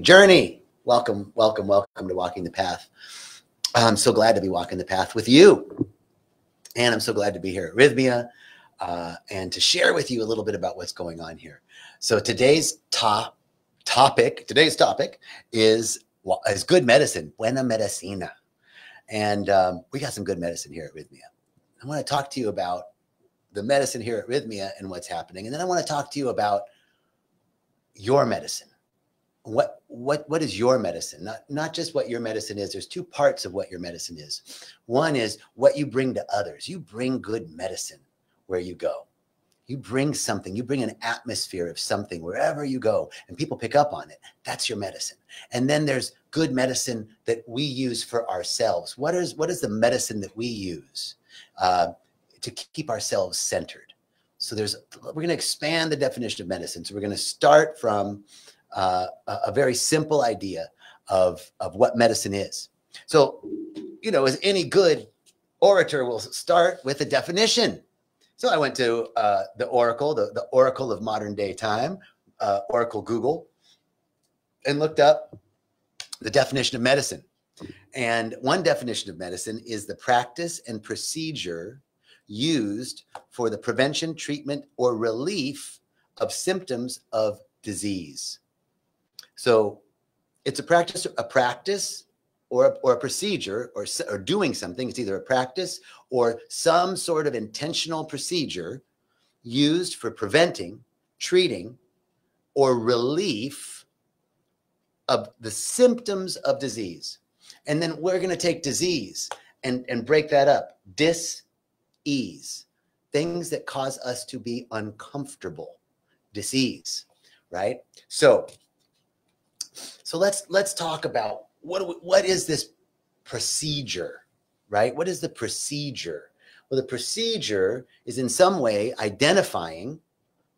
Journey. Welcome, welcome, welcome to Walking the Path. I'm so glad to be walking the path with you. And I'm so glad to be here at Rhythmia and to share with you a little bit about what's going on here. So today's topic is good medicine, buena medicina. And we got some good medicine here at Rhythmia. I want to talk to you about the medicine here at Rhythmia and what's happening. And then I want to talk to you about your medicine. What is your medicine? Not just what your medicine is. There's two parts of what your medicine is. One is what you bring to others. You bring good medicine where you go. You bring something. You bring an atmosphere of something wherever you go, and people pick up on it. That's your medicine. And then there's good medicine that we use for ourselves. What is the medicine that we use to keep ourselves centered? So we're going to expand the definition of medicine. So we're going to start from a very simple idea of what medicine is. So, as any good orator will start with a definition. So I went to the Oracle, the Oracle of modern day time, Oracle Google, and looked up the definition of medicine. And one definition of medicine is the practice and procedure used for the prevention, treatment, or relief of symptoms of disease. So it's a practice or a procedure or doing something. It's either a practice or some sort of intentional procedure used for preventing, treating, or relief of the symptoms of disease. And then we're going to take disease and break that up. Dis-ease, things that cause us to be uncomfortable. Disease, right? So let's talk about what is this procedure, right? What is the procedure? Well, the procedure is in some way identifying,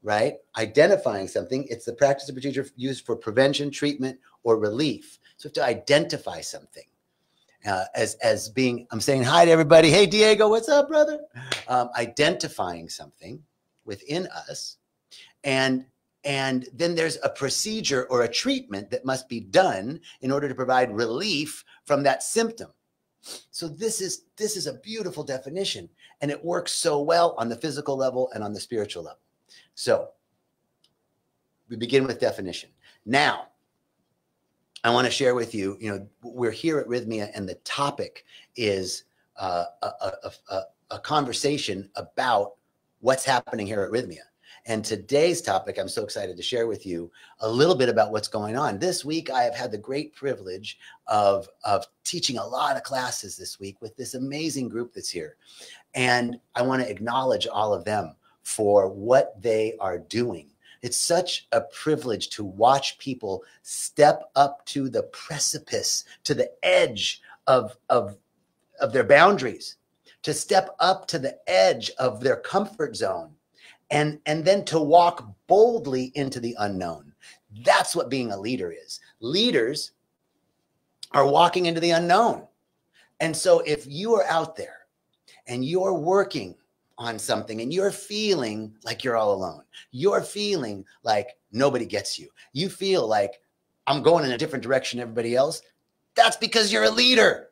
right? Identifying something. It's the practice or procedure used for prevention, treatment, or relief. So we have to identify something as being, I'm saying hi to everybody. Hey, Diego, what's up, brother? Identifying something within us. And then there's a procedure or a treatment that must be done in order to provide relief from that symptom. So this is a beautiful definition, and it works so well on the physical level and on the spiritual level. So we begin with definition. Now, I want to share with you, we're here at Rhythmia, and the topic is a conversation about what's happening here at Rhythmia. And today's topic, I'm so excited to share with you a little bit about what's going on. This week, I have had the great privilege of teaching a lot of classes this week with this amazing group that's here. And I want to acknowledge all of them for what they are doing. It's such a privilege to watch people step up to the precipice, to the edge of their boundaries, to step up to the edge of their comfort zone. And then to walk boldly into the unknown. That's what being a leader is. Leaders are walking into the unknown. And so if you are out there and you're working on something and you're feeling like you're all alone, you're feeling like nobody gets you, you feel like I'm going in a different direction than everybody else, that's because you're a leader.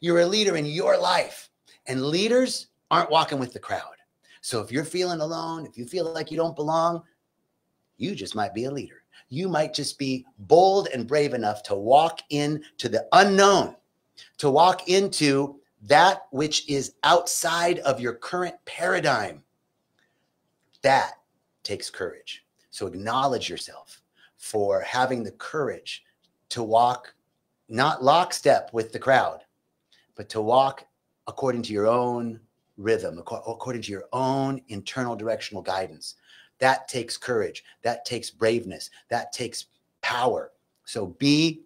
You're a leader in your life. And leaders aren't walking with the crowd. So if you're feeling alone, if you feel like you don't belong, you just might be a leader. You might just be bold and brave enough to walk into the unknown, to walk into that which is outside of your current paradigm. That takes courage. So acknowledge yourself for having the courage to walk not lockstep with the crowd, but to walk according to your own rhythm, according to your own internal directional guidance. That takes courage. That takes braveness. That takes power. So be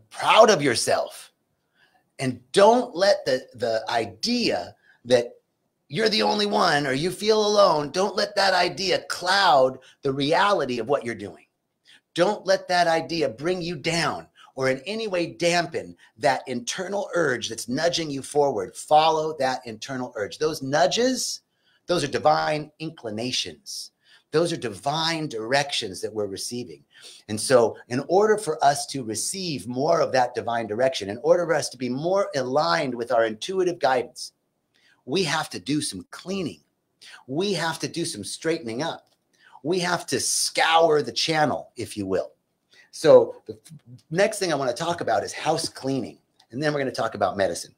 proud of yourself, and don't let the idea that you're the only one or you feel alone, don't let that idea cloud the reality of what you're doing. Don't let that idea bring you down or in any way dampen that internal urge that's nudging you forward. Follow that internal urge. Those nudges, those are divine inclinations. Those are divine directions that we're receiving. And so in order for us to receive more of that divine direction, in order for us to be more aligned with our intuitive guidance, we have to do some cleaning. We have to do some straightening up. We have to scour the channel, if you will. So the next thing I want to talk about is house cleaning. And then we're going to talk about medicine.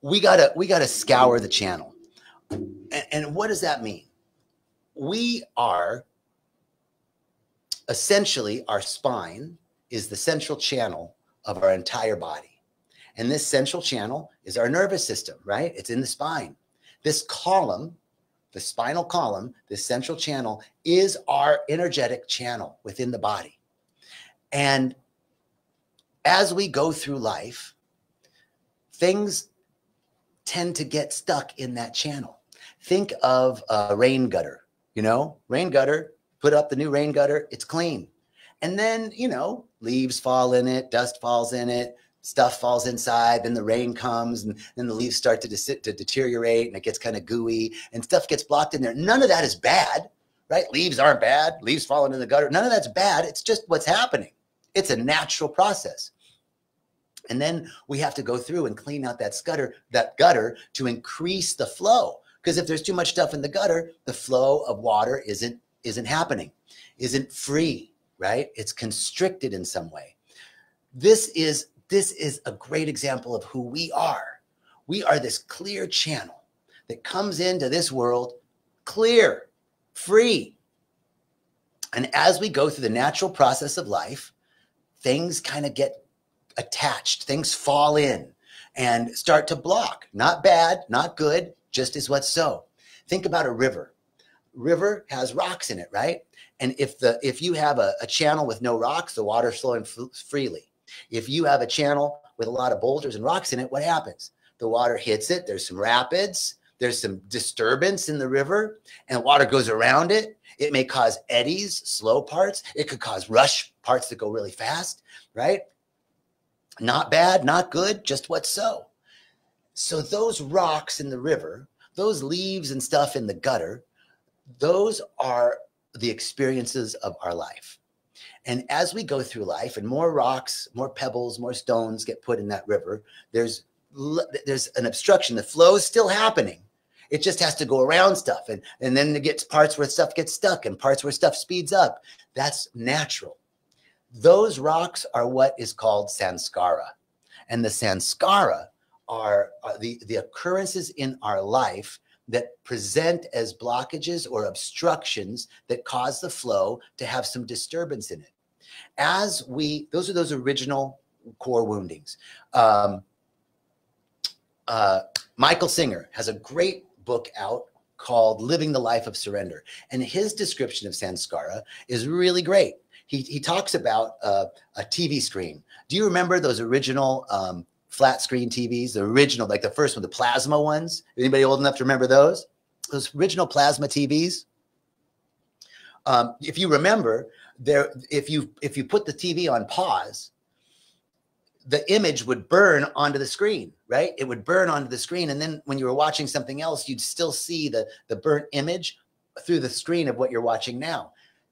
We gotta scour the channel. And what does that mean? We are essentially, our spine is the central channel of our entire body. And this central channel is our nervous system, right? It's in the spine. This column, the spinal column, this central channel is our energetic channel within the body. And as we go through life, things tend to get stuck in that channel. Think of a rain gutter, you know, rain gutter, put up the new rain gutter, it's clean. And then, you know, leaves fall in it, dust falls in it, stuff falls inside, then the rain comes and then the leaves start to deteriorate and it gets kind of gooey and stuff gets blocked in there. None of that is bad, right? Leaves aren't bad. Leaves falling in the gutter. None of that's bad. It's just what's happening. It's a natural process. And then we have to go through and clean out that gutter to increase the flow. Because if there's too much stuff in the gutter, the flow of water isn't happening, isn't free, right? It's constricted in some way. This is a great example of who we are. We are this clear channel that comes into this world clear, free. And as we go through the natural process of life, things kind of get attached, things fall in and start to block. Not bad, not good, just as what's so. Think about a river. River has rocks in it, right? And if you have a channel with no rocks, the water's flowing freely. If you have a channel with a lot of boulders and rocks in it, what happens? The water hits it, there's some rapids, there's some disturbance in the river, and water goes around it. It may cause eddies, slow parts. It could cause rush parts that go really fast, right? Not bad, not good, just what's so. So those rocks in the river, those leaves and stuff in the gutter, those are the experiences of our life. And as we go through life and more rocks, more pebbles, more stones get put in that river, there's an obstruction. The flow is still happening. It just has to go around stuff. And then it gets parts where stuff gets stuck and parts where stuff speeds up. That's natural. Those rocks are what is called samskara. And the samskara are the occurrences in our life that present as blockages or obstructions that cause the flow to have some disturbance in it. Those are those original core woundings. Michael Singer has a great book out called Living the Life of Surrender. And his description of samskara is really great. He talks about a TV screen. Do you remember those original flat screen TVs? The original, like the first one, the plasma ones? Anybody old enough to remember those? Those original plasma TVs? If you remember, if you put the TV on pause, the image would burn onto the screen, right? It would burn onto the screen. And then when you were watching something else, you'd still see the burnt image through the screen of what you're watching now.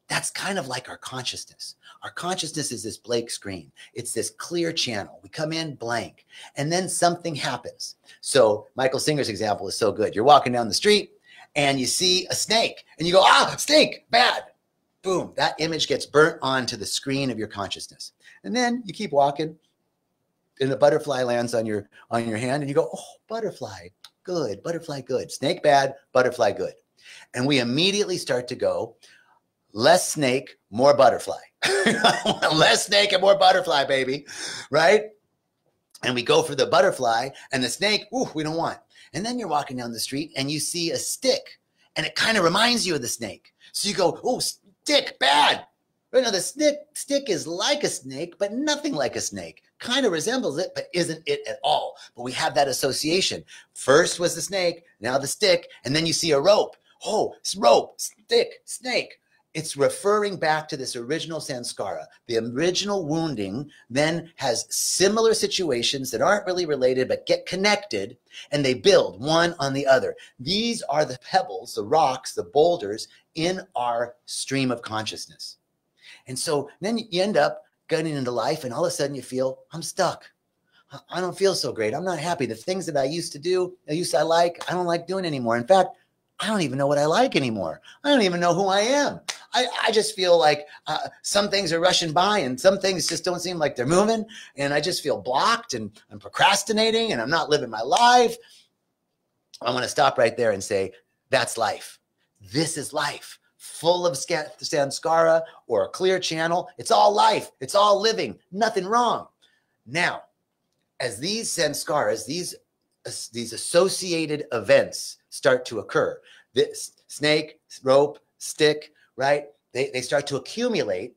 That's kind of like our consciousness. Our consciousness is this blank screen. It's this clear channel. We come in blank, and then something happens. So Michael Singer's example is so good. You're walking down the street, and you see a snake, and you go, ah, snake, bad. Boom, that image gets burnt onto the screen of your consciousness. And then you keep walking, and a butterfly lands on your hand, and you go, oh, butterfly, good, butterfly, good. Snake, bad, butterfly, good. And we immediately start to go, less snake, more butterfly. Less snake and more butterfly, baby, right? And we go for the butterfly, and the snake, ooh, we don't want. And then you're walking down the street, and you see a stick, and it kind of reminds you of the snake. So you go, oh, stick, bad. Right now, the stick is like a snake, but nothing like a snake. Kind of resembles it, but isn't it at all. But we have that association. First was the snake, now the stick, and then you see a rope. Oh, rope, stick, snake. it's referring back to this original samskara. The original wounding then has similar situations that aren't really related but get connected, and they build one on the other. These are the pebbles, the rocks, the boulders in our stream of consciousness. And so then you end up getting into life, and all of a sudden you feel, I'm stuck. I don't feel so great. I'm not happy. The things that I used to do, I like, I don't like doing anymore. In fact, I don't even know what I like anymore. I don't even know who I am. I just feel like some things are rushing by and some things just don't seem like they're moving. And I just feel blocked and I'm procrastinating and I'm not living my life. I want to stop right there and say, that's life. This is life, full of samskara or a clear channel. It's all life. It's all living. Nothing wrong. Now, as these samskaras, these associated events start to occur, this snake, rope, stick, right? They start to accumulate.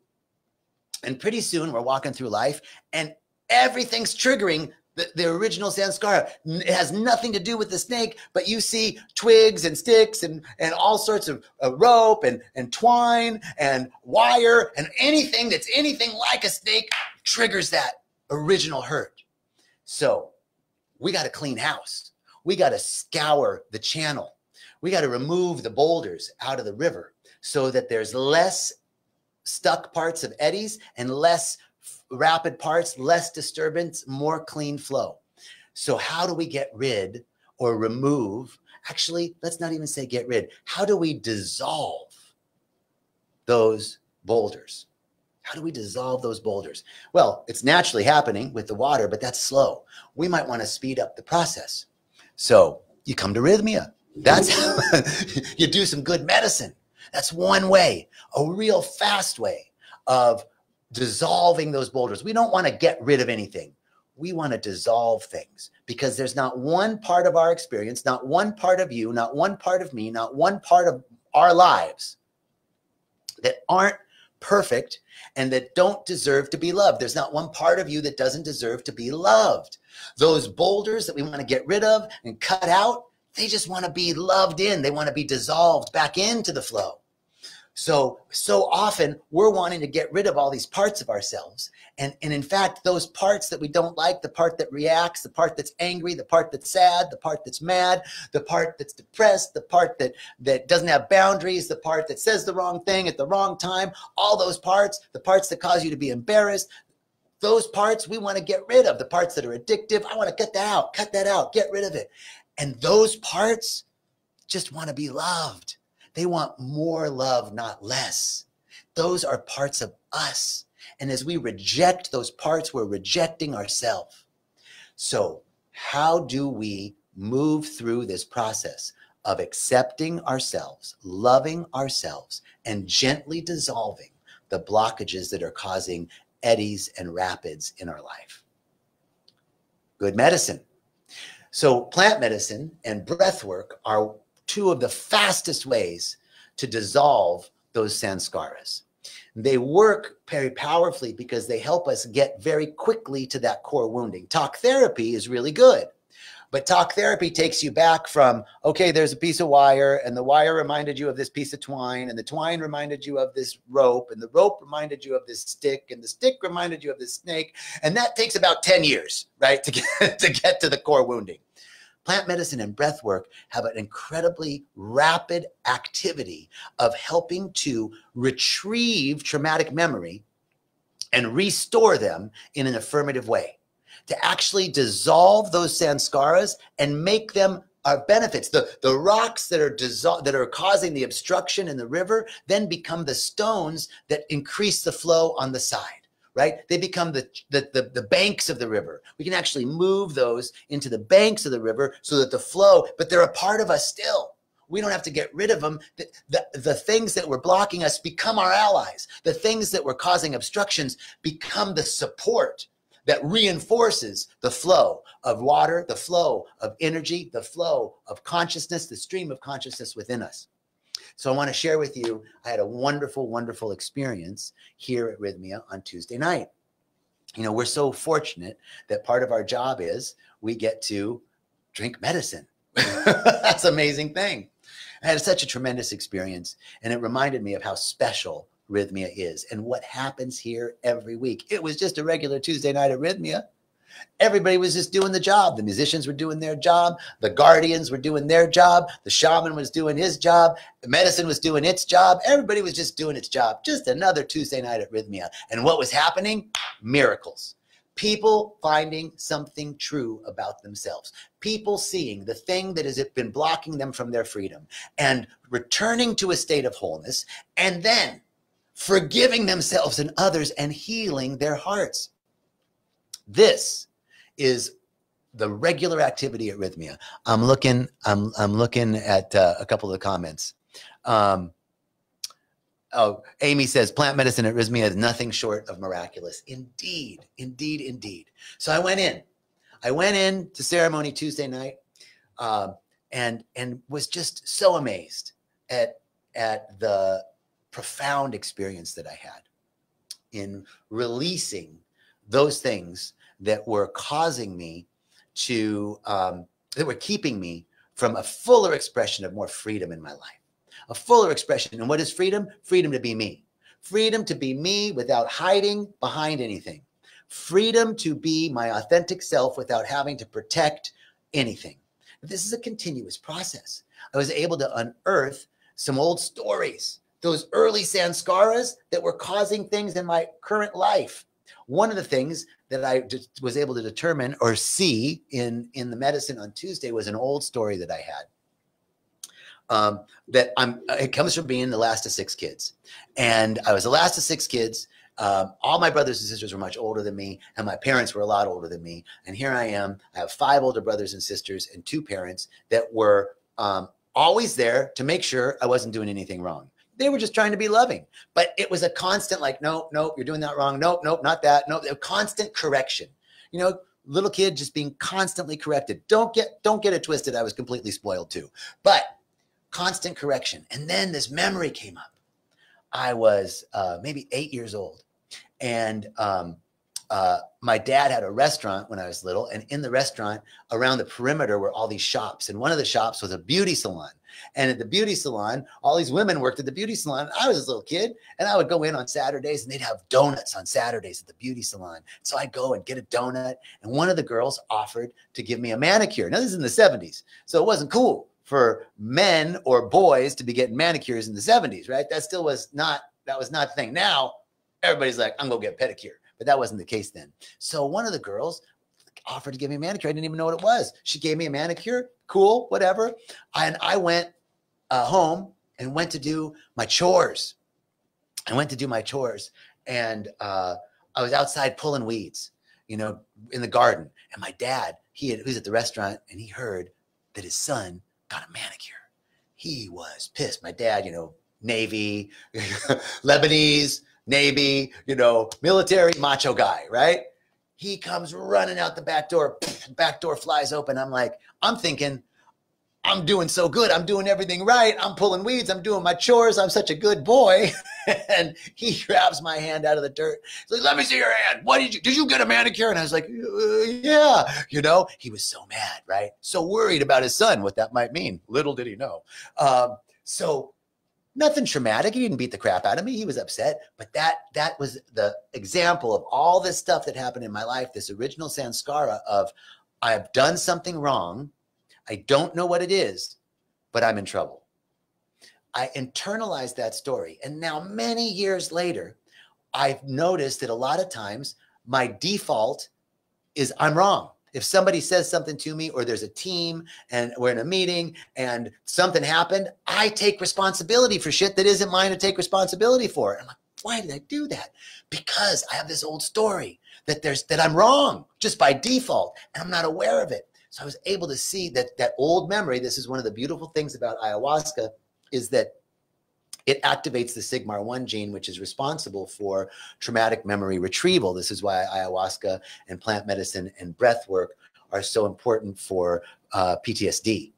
And pretty soon we're walking through life and everything's triggering the original samskara. It has nothing to do with the snake, but you see twigs and sticks and all sorts of rope and twine and wire and anything that's anything like a snake triggers that original hurt. So we got to clean house. We got to scour the channel. We got to remove the boulders out of the river so that there's less stuck parts of eddies and less rapid parts, less disturbance, more clean flow. So how do we get rid or remove? Actually, let's not even say get rid. How do we dissolve those boulders? How do we dissolve those boulders? Well, it's naturally happening with the water, but that's slow. We might want to speed up the process. So you come to Rythmia. That's how you do some good medicine. That's one way, a real fast way of dissolving those boulders. We don't want to get rid of anything. We want to dissolve things because there's not one part of our experience, not one part of you, not one part of me, not one part of our lives that aren't perfect and that don't deserve to be loved. There's not one part of you that doesn't deserve to be loved. Those boulders that we want to get rid of and cut out, they just want to be loved in. They want to be dissolved back into the flow. So often we're wanting to get rid of all these parts of ourselves. And in fact, those parts that we don't like, the part that reacts, the part that's angry, the part that's sad, the part that's mad, the part that's depressed, the part that doesn't have boundaries, the part that says the wrong thing at the wrong time, all those parts, the parts that cause you to be embarrassed, those parts we want to get rid of. The parts that are addictive, I want to cut that out, get rid of it. And those parts just want to be loved. They want more love, not less. Those are parts of us. And as we reject those parts, we're rejecting ourselves. So how do we move through this process of accepting ourselves, loving ourselves, and gently dissolving the blockages that are causing eddies and rapids in our life? Good medicine. So plant medicine and breath work are two of the fastest ways to dissolve those samskaras. They work very powerfully because they help us get very quickly to that core wounding. Talk therapy is really good, but talk therapy takes you back from, okay, there's a piece of wire and the wire reminded you of this piece of twine and the twine reminded you of this rope and the rope reminded you of this stick and the stick reminded you of this snake. And that takes about 10 years, right, to get to the core wounding. Plant medicine and breath work have an incredibly rapid activity of helping to retrieve traumatic memory and restore them in an affirmative way, to actually dissolve those samskaras and make them our benefits. The rocks that are causing the obstruction in the river then become the stones that increase the flow on the side. Right? They become the banks of the river. We can actually move those into the banks of the river so that the flow, but they're a part of us still. We don't have to get rid of them. The things that were blocking us become our allies. The things that were causing obstructions become the support that reinforces the flow of water, the flow of energy, the flow of consciousness, the stream of consciousness within us. So I want to share with you, I had a wonderful, wonderful experience here at Rythmia on Tuesday night. You know, we're so fortunate that part of our job is we get to drink medicine. That's an amazing thing. I had such a tremendous experience, and it reminded me of how special Rhythmia is and what happens here every week. It was just a regular Tuesday night at Rhythmia. Everybody was just doing the job. The musicians were doing their job. The guardians were doing their job. The shaman was doing his job. The medicine was doing its job. Everybody was just doing its job. Just another Tuesday night at Rhythmia. And what was happening? Miracles. People finding something true about themselves. People seeing the thing that has been blocking them from their freedom and returning to a state of wholeness, and then forgiving themselves and others and healing their hearts. This is the regular activity at Rhythmia. I'm looking at a couple of the comments. Oh, Amy says plant medicine at Rhythmia is nothing short of miraculous. Indeed, indeed, indeed. So I went in to ceremony Tuesday night, and was just so amazed at the profound experience that I had in releasing those things that were causing me to, that were keeping me from a fuller expression of more freedom in my life. A fuller expression. And what is freedom? Freedom to be me. Freedom to be me without hiding behind anything. Freedom to be my authentic self without having to protect anything. This is a continuous process. I was able to unearth some old stories, those early sanskaras that were causing things in my current life. One of the things that I was able to determine or see in the medicine on Tuesday was an old story that I had. It comes from being the last of 6 kids. And I was the last of 6 kids. All my brothers and sisters were much older than me, and my parents were a lot older than me. And here I am. I have 5 older brothers and sisters and 2 parents that were always there to make sure I wasn't doing anything wrong. They were just trying to be loving. But it was a constant like, nope, you're doing that wrong. Nope, not that. Nope, a constant correction. You know, little kid just being constantly corrected. Don't get it twisted. I was completely spoiled too. But constant correction. And then this memory came up. I was maybe 8 years old. And my dad had a restaurant when I was little. And in the restaurant, around the perimeter were all these shops. And one of the shops was a beauty salon. And at the beauty salon, all these women worked at the beauty salon. I was this little kid, and I would go in on Saturdays, and they'd have donuts on Saturdays at the beauty salon. So I'd go and get a donut. And one of the girls offered to give me a manicure. Now, this is in the 70s. So it wasn't cool for men or boys to be getting manicures in the 70s, right? That was not the thing. Now, everybody's like, I'm going to get a pedicure. But that wasn't the case then. So one of the girls offered to give me a manicure. I didn't even know what it was. She gave me a manicure. Cool, whatever. And I went home and went to do my chores. And I was outside pulling weeds, you know, in the garden. And my dad, he was at the restaurant, and he heard that his son got a manicure. He was pissed. My dad, you know, Navy, Lebanese, Navy, you know, military macho guy, right? He comes running out the back door. Back door flies open. I'm thinking, I'm doing so good. I'm doing everything right. I'm pulling weeds. I'm doing my chores. I'm such a good boy. And he grabs my hand out of the dirt. He's like, let me see your hand. Did you get a manicure? And I was like, yeah. You know, he was so mad, right? So worried about his son, what that might mean. Little did he know. So nothing traumatic. He didn't beat the crap out of me. He was upset. But that was the example of all this stuff that happened in my life, this original sanskara of I've done something wrong. I don't know what it is, but I'm in trouble. I internalized that story. And now many years later, I've noticed that a lot of times my default is I'm wrong. If somebody says something to me, or there's a team and we're in a meeting and something happened, I take responsibility for shit that isn't mine to take responsibility for. And I'm like, why did I do that? Because I have this old story that I'm wrong just by default, and I'm not aware of it. So I was able to see that old memory. This is one of the beautiful things about ayahuasca, is that it activates the Sigmar-1 gene, which is responsible for traumatic memory retrieval. This is why ayahuasca and plant medicine and breath work are so important for PTSD,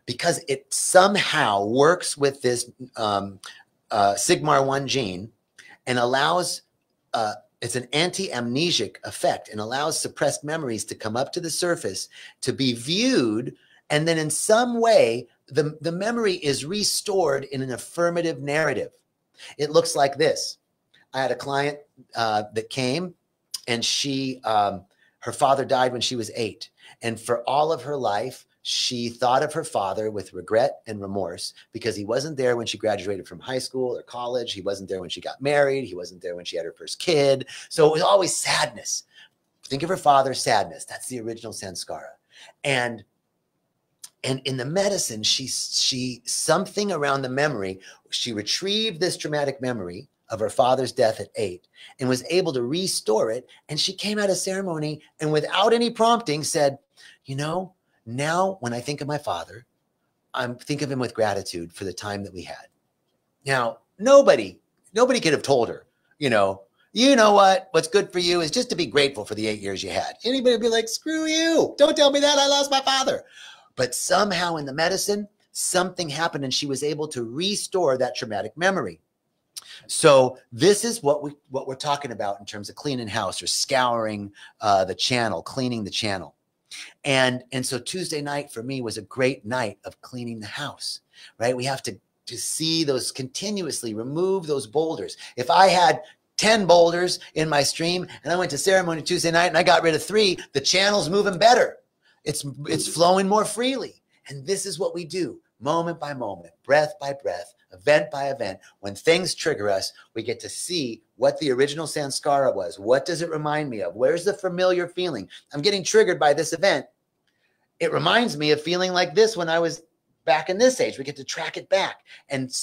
because it somehow works with this Sigmar-1 gene and allows it's an anti-amnesic effect and allows suppressed memories to come up to the surface, to be viewed And then in some way, the memory is restored in an affirmative narrative. It looks like this. I had a client that came, and her father died when she was 8. And for all of her life, she thought of her father with regret and remorse because he wasn't there when she graduated from high school or college. He wasn't there when she got married. He wasn't there when she had her first kid. So it was always sadness. Think of her father, sadness. That's the original samskara. And in the medicine, she something around the memory, she retrieved this traumatic memory of her father's death at 8 and was able to restore it. And she came out of ceremony and without any prompting said, now when I think of my father, I think of him with gratitude for the time that we had. Now, nobody could have told her, you know what's good for you is just to be grateful for the 8 years you had. Anybody would be like, screw you. Don't tell me that. I lost my father. But somehow in the medicine, something happened and she was able to restore that traumatic memory. So this is what we're talking about in terms of cleaning house or scouring the channel, cleaning the channel. And so Tuesday night for me was a great night of cleaning the house, right? We have to see those continuously, remove those boulders. If I had 10 boulders in my stream and I went to ceremony Tuesday night and I got rid of 3, the channel's moving better. It's flowing more freely. And this is what we do moment by moment, breath by breath, event by event. When things trigger us, we get to see what the original samskara was. What does it remind me of? Where's the familiar feeling? I'm getting triggered by this event. It reminds me of feeling like this when I was back in this age. We get to track it back. And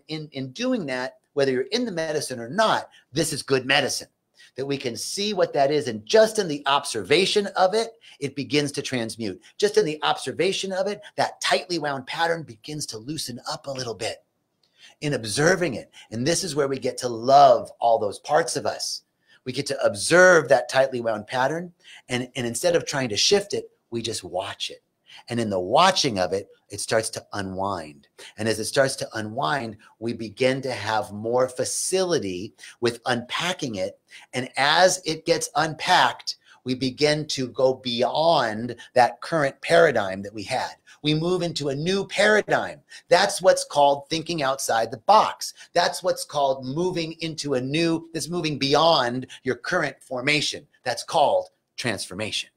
in doing that, whether you're in the medicine or not, this is good medicine. That we can see what that is. And just in the observation of it, it begins to transmute. Just in the observation of it, that tightly wound pattern begins to loosen up a little bit in observing it. And this is where we get to love all those parts of us. We get to observe that tightly wound pattern. And instead of trying to shift it, we just watch it. And in the watching of it, it starts to unwind. And as it starts to unwind, we begin to have more facility with unpacking it. And as it gets unpacked, we begin to go beyond that current paradigm that we had. We move into a new paradigm. That's what's called thinking outside the box. That's what's called moving into that's moving beyond your current formation. That's called transformation.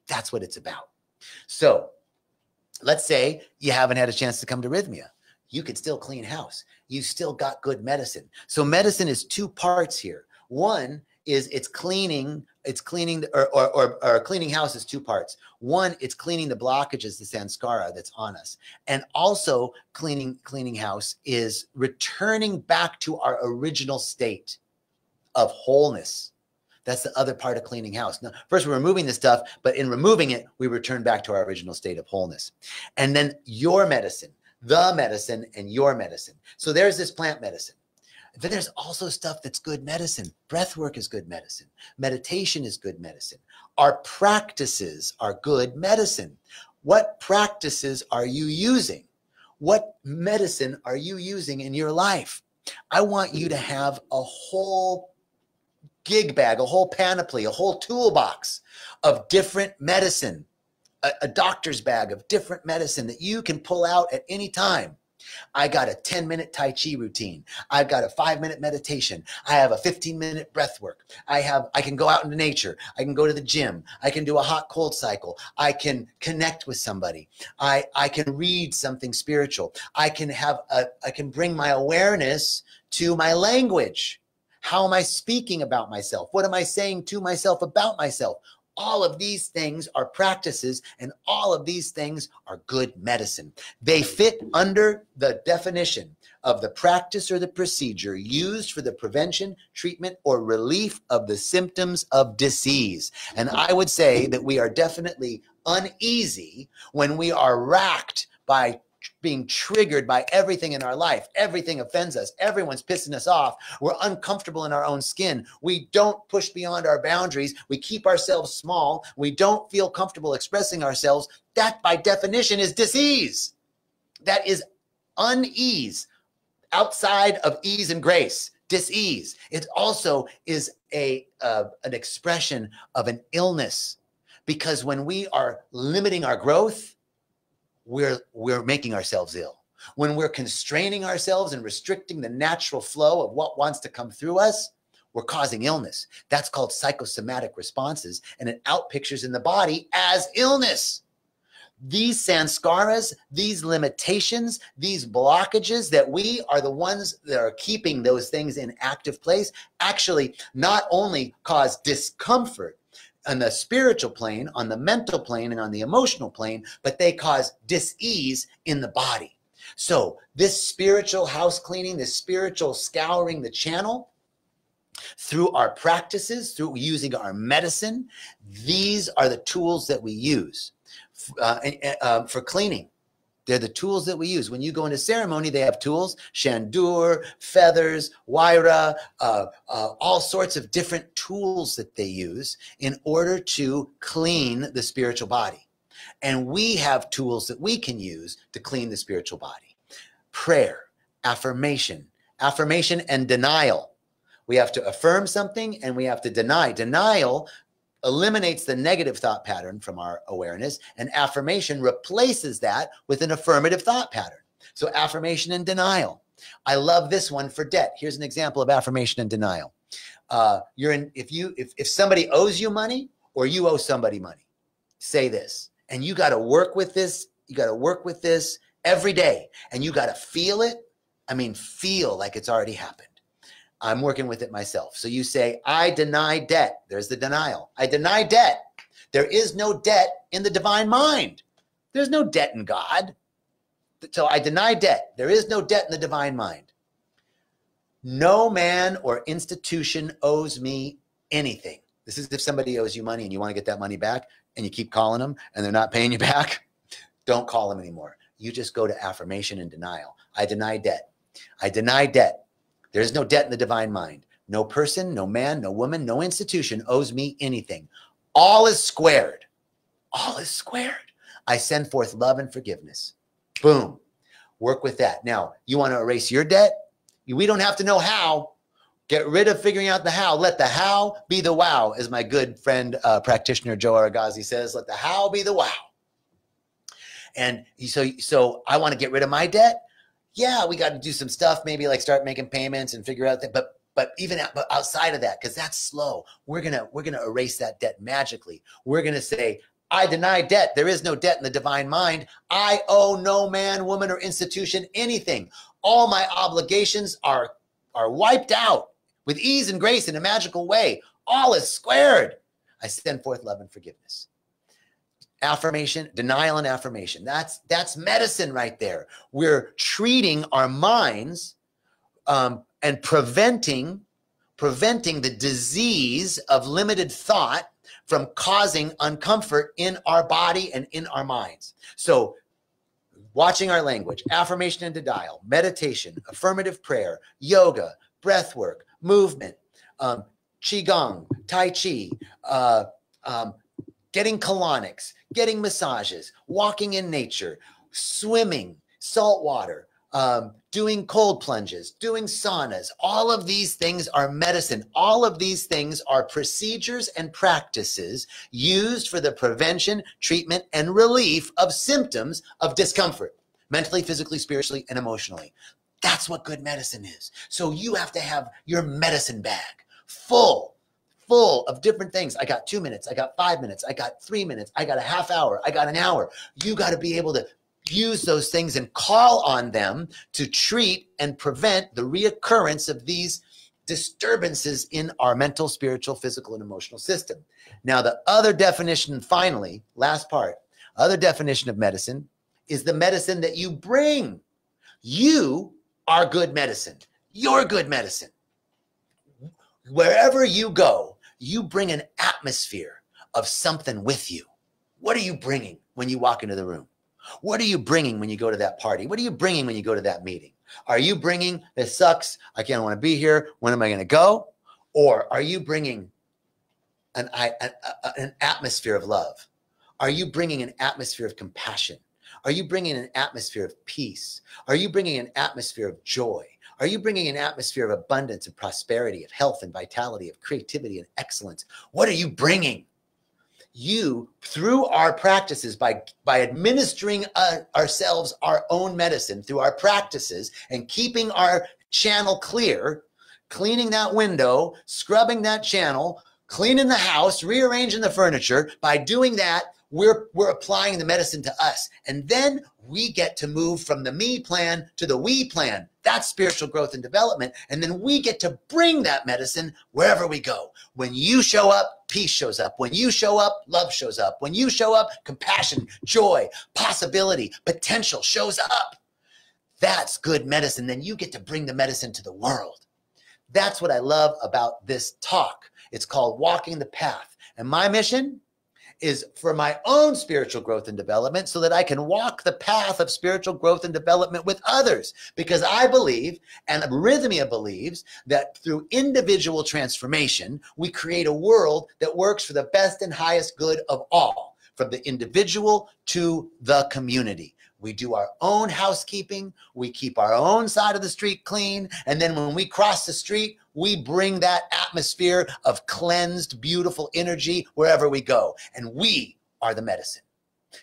That's what it's about. So let's say you haven't had a chance to come to Rhythmia. You could still clean house. You still got good medicine. So medicine is 2 parts here. One is cleaning house is 2 parts. One, it's cleaning the blockages, the samskara that's on us. And also cleaning house is returning back to our original state of wholeness. That's the other part of cleaning house. Now, first, we're removing this stuff, but in removing it, we return back to our original state of wholeness. And then your medicine, the medicine, and your medicine. So there's this plant medicine. Then there's also stuff that's good medicine. Breath work is good medicine. Meditation is good medicine. Our practices are good medicine. What practices are you using? What medicine are you using in your life? I want you to have a whole gig bag, a whole panoply, a whole toolbox of different medicine, a doctor's bag of different medicine that you can pull out at any time. I got a 10-minute Tai Chi routine. I've got a 5-minute meditation. I have a 15-minute breath work. I can go out into nature. I can go to the gym. I can do a hot cold cycle. I can connect with somebody. I can read something spiritual. I can bring my awareness to my language. How am I speaking about myself? What am I saying to myself about myself? All of these things are practices, and all of these things are good medicine. They fit under the definition of the practice or the procedure used for the prevention, treatment, or relief of the symptoms of disease. And I would say that we are definitely uneasy when we are racked by being triggered by everything in our life. Everything offends us. Everyone's pissing us off. We're uncomfortable in our own skin. We don't push beyond our boundaries. We keep ourselves small. We don't feel comfortable expressing ourselves. That by definition is disease. That is unease outside of ease and grace. Dis-ease. It also is an expression of an illness, because when we are limiting our growth, we're making ourselves ill. When we're constraining ourselves and restricting the natural flow of what wants to come through us, we're causing illness. That's called psychosomatic responses, and it outpictures in the body as illness. These sanskaras, these limitations, these blockages that we are the ones that are keeping those things in active place actually not only cause discomfort on the spiritual plane, on the mental plane, and on the emotional plane, but they cause dis-ease in the body. So this spiritual house cleaning, this spiritual scouring the channel, through our practices, through using our medicine, these are the tools that we use for cleaning. They're the tools that we use. When you go into ceremony, they have tools, shandur, feathers, waira, all sorts of different tools that they use in order to clean the spiritual body. And we have tools that we can use to clean the spiritual body. Prayer, affirmation and denial. We have to affirm something and we have to deny. Denial eliminates the negative thought pattern from our awareness, and affirmation replaces that with an affirmative thought pattern. So affirmation and denial. I love this one for debt. Here's an example of affirmation and denial. If somebody owes you money or you owe somebody money, say this, and you got to work with this. You got to work with this every day, and you got to feel it. I mean, feel like it's already happened. I'm working with it myself. So you say, I deny debt. There's the denial. I deny debt. There is no debt in the divine mind. There's no debt in God. So I deny debt. There is no debt in the divine mind. No man or institution owes me anything. This is if somebody owes you money and you want to get that money back and you keep calling them and they're not paying you back. Don't call them anymore. You just go to affirmation and denial. I deny debt. I deny debt. There is no debt in the divine mind. No person, no man, no woman, no institution owes me anything. All is squared. All is squared. I send forth love and forgiveness. Boom. Work with that. Now, you want to erase your debt? We don't have to know how. Get rid of figuring out the how. Let the how be the wow, as my good friend, practitioner Joe Aragazi says. Let the how be the wow. And so I want to get rid of my debt. Yeah, we got to do some stuff, maybe like start making payments and figure out that. But even outside of that, because that's slow, we're gonna erase that debt magically. We're gonna say, I deny debt. There is no debt in the divine mind. I owe no man, woman, or institution anything. All my obligations are wiped out with ease and grace in a magical way. All is squared. I send forth love and forgiveness. Affirmation, denial, and affirmation. That's medicine right there. We're treating our minds and preventing the disease of limited thought from causing uncomfort in our body and in our minds. So watching our language, affirmation and denial, meditation, affirmative prayer, yoga, breath work, movement, qigong, tai chi, getting colonics, getting massages, walking in nature, swimming, salt water, doing cold plunges, doing saunas. All of these things are medicine. All of these things are procedures and practices used for the prevention, treatment, and relief of symptoms of discomfort, mentally, physically, spiritually, and emotionally. That's what good medicine is. So you have to have your medicine bag full of different things. I got 2 minutes. I got 5 minutes. I got 3 minutes. I got a half hour. I got an hour. You got to be able to use those things and call on them to treat and prevent the reoccurrence of these disturbances in our mental, spiritual, physical, and emotional system. Now, the other definition, finally, last part, other definition of medicine is the medicine that you bring. You are good medicine. You're good medicine. Wherever you go, you bring an atmosphere of something with you. What are you bringing when you walk into the room? What are you bringing when you go to that party? What are you bringing when you go to that meeting? Are you bringing, this sucks, I can't want to be here, when am I going to go? Or are you bringing an atmosphere of love? Are you bringing an atmosphere of compassion? Are you bringing an atmosphere of peace? Are you bringing an atmosphere of joy? Are you bringing an atmosphere of abundance and prosperity, of health and vitality, of creativity and excellence? What are you bringing? you, through our practices, by administering ourselves our own medicine through our practices and keeping our channel clear, cleaning that window, scrubbing that channel, cleaning the house, rearranging the furniture, by doing that, we're applying the medicine to us. And then we get to move from the me plan to the we plan. That's spiritual growth and development. And then we get to bring that medicine wherever we go. When you show up, peace shows up. When you show up, love shows up. When you show up, compassion, joy, possibility, potential shows up. That's good medicine. Then you get to bring the medicine to the world. That's what I love about this talk. It's called Walking the Path. And my mission is for my own spiritual growth and development so that I can walk the path of spiritual growth and development with others. Because I believe, and Rhythmia believes, that through individual transformation, we create a world that works for the best and highest good of all, from the individual to the community. We do our own housekeeping. We keep our own side of the street clean. And then when we cross the street, we bring that atmosphere of cleansed, beautiful energy wherever we go. And we are the medicine.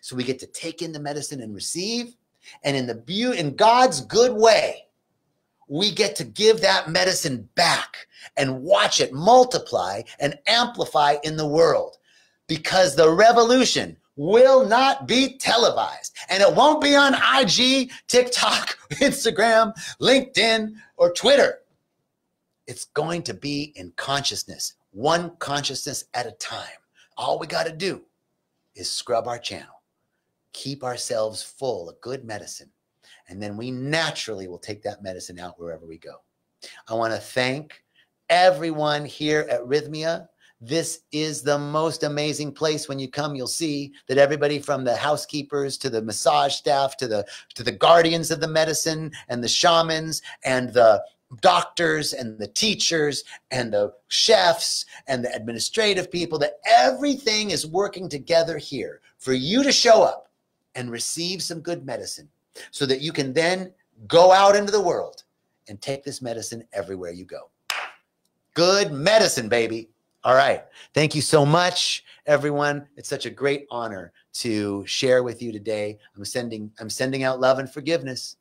So we get to take in the medicine and receive. And in God's good way, we get to give that medicine back and watch it multiply and amplify in the world. Because the revolution will not be televised, and it won't be on IG, TikTok, Instagram, LinkedIn, or Twitter. It's going to be in consciousness, one consciousness at a time. All we got to do is scrub our channel, keep ourselves full of good medicine, and then we naturally will take that medicine out wherever we go. I want to thank everyone here at Rhythmia. This is the most amazing place. When you come, you'll see that everybody from the housekeepers to the massage staff to the guardians of the medicine and the shamans and the doctors and the teachers and the chefs and the administrative people, that everything is working together here for you to show up and receive some good medicine so that you can then go out into the world and take this medicine everywhere you go. Good medicine, baby. All right. Thank you so much, everyone. It's such a great honor to share with you today. I'm sending out love and forgiveness.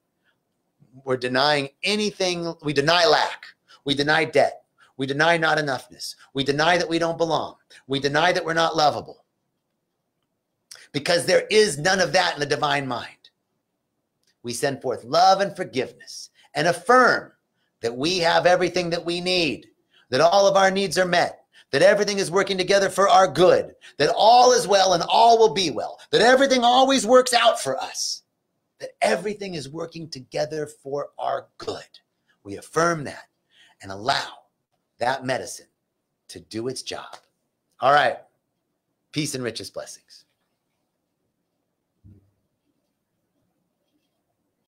We're denying anything. We deny lack. We deny debt. We deny not enoughness. We deny that we don't belong. We deny that we're not lovable. Because there is none of that in the divine mind. We send forth love and forgiveness and affirm that we have everything that we need, that all of our needs are met, that everything is working together for our good, that all is well and all will be well, that everything always works out for us, that everything is working together for our good. We affirm that and allow that medicine to do its job. All right. Peace and richest blessings.